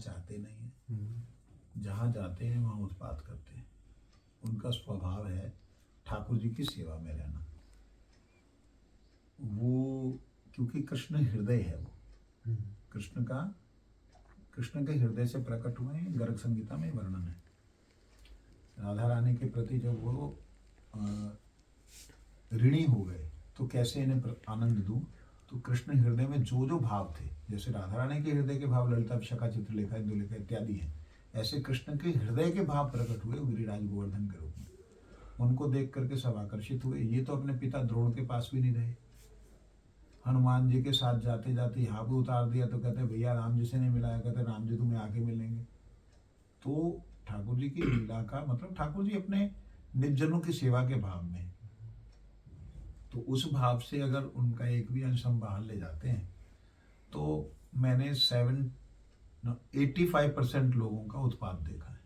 चाहते नहीं हैं, जहाँ जाते हैं वहाँ उत्पात करते हैं। उनका स्वभाव है ठाकुर जी की सेवा में रहना। वो क्योंकि कृष्ण हृदय है, वो कृष्ण के हृदय से प्रकट हुए हैं। गर्ग संगीता में वर्णन है। राधा रानी के प्रति जब वो ऋणी हो गए तो कैसे इन्हें आनंद दूं, तो कृष्ण हृदय में जो जो भाव थे, जैसे राधा रानी के हृदय के भाव ललिता विशाखा चित्रलेखा इंदुलेखा इत्यादि हैं, ऐसे कृष्ण के हृदय के भाव प्रकट हुए गिरिराज गोवर्धन के रूप में। उनको देख करके सब आकर्षित हुए। ये तो अपने पिता द्रोण के पास भी नहीं रहे। हनुमान जी के साथ जाते जाते यहाँ पे उतार दिया तो कहते भैया राम जी से नहीं मिलाया, कहते राम जी तुम्हें आके मिलेंगे। तो ठाकुर जी की लीला का मतलब ठाकुर जी अपने निजनों की सेवा के भाव में, तो उस भाव से अगर उनका एक भी अंश हम बाहर ले जाते हैं तो मैंने 85% लोगों का उत्पाद देखा है,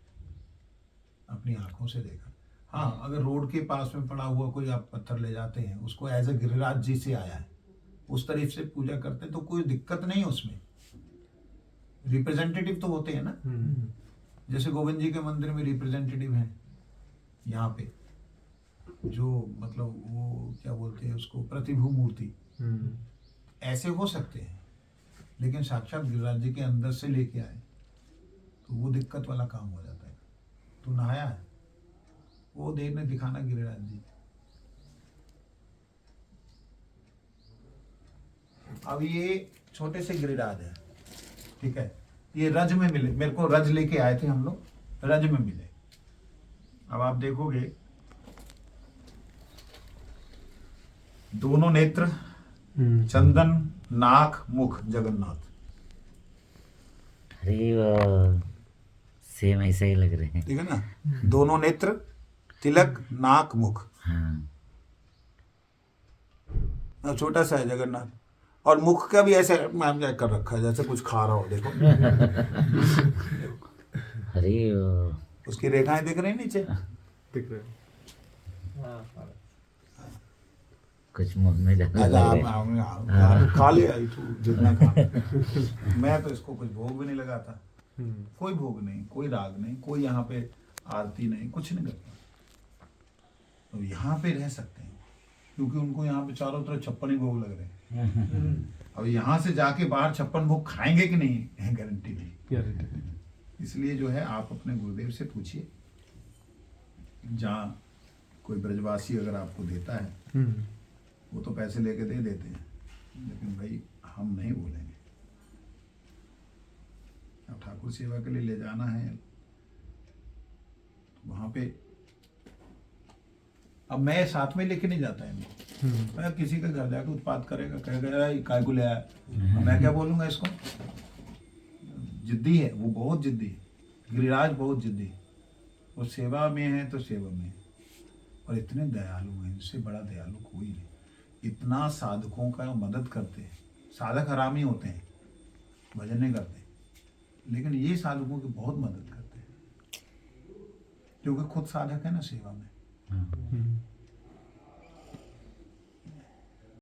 अपनी आंखों से देखा। हाँ, अगर रोड के पास में पड़ा हुआ कोई आप पत्थर ले जाते हैं, उसको एज ए गिरिराज जी से आया है, उस तरीके से पूजा करते हैं तो कोई दिक्कत नहीं है उसमें। रिप्रेजेंटेटिव तो होते हैं ना, जैसे गोविंद जी के मंदिर में रिप्रेजेंटेटिव हैं यहाँ पे, जो मतलब वो क्या बोलते हैं उसको, प्रतिभू मूर्ति। ऐसे हो सकते हैं, लेकिन साक्षात गिरिराज जी के अंदर से लेके आए तो वो दिक्कत वाला काम हो जाता है। तो नहाया है, वो देखने दिखाना गिरिराज जी। अब ये छोटे से गिरिराज है, ठीक है, ये रज में मिले, मेरे को रज लेके आए थे हम लोग, रज में मिले। अब आप देखोगे दोनों नेत्र, चंदन, नाक, मुख जगन्नाथ। अरे सेम ऐसा ही लग रहे हैं, ठीक है ना, दोनों नेत्र, तिलक, नाक, मुख। हाँ। छोटा सा है जगन्नाथ, और मुख का भी ऐसे कर रखा है जैसे कुछ खा रहा हो। देखो अरे उसकी रेखाएं दिख रही नीचे, दिख रहे कुछ मुंह में डालने लग रहे। आप खा ले आई तू जितना खा। मैं तो इसको कुछ भोग भी नहीं लगाता, कोई भोग नहीं, कोई राग नहीं, कोई यहाँ पे आरती नहीं, कुछ नहीं करता। तो यहाँ पे रह सकते हैं क्योंकि उनको यहाँ पे चारों तरफ 56 ही भोग लग रहे हैं। अब यहाँ से जाके बाहर 56 भोग खाएंगे कि नहीं है गारंटी नहीं। इसलिए जो है आप अपने गुरुदेव से पूछिए, जहाँ कोई ब्रजवासी अगर आपको देता है वो तो पैसे लेके दे देते हैं, लेकिन भाई हम नहीं बोलेंगे। अब ठाकुर सेवा के लिए ले जाना है तो वहाँ पे अब मैं साथ में लेके नहीं जाता है इनको। मैं किसी का घर जाकर उत्पात करेगा, कहेगा काय को ले आया, मैं क्या बोलूँगा इसको। जिद्दी है वो, बहुत जिद्दी है गिरिराज, बहुत जिद्दी है वो। सेवा में है तो सेवा में है, और इतने दयालु हैं, इनसे बड़ा दयालु कोई नहीं। इतना साधकों का मदद करते हैं। साधक हरामी होते हैं, भजन नहीं करते, लेकिन ये साधकों की बहुत मदद करते हैं क्योंकि खुद साधक है ना सेवा में।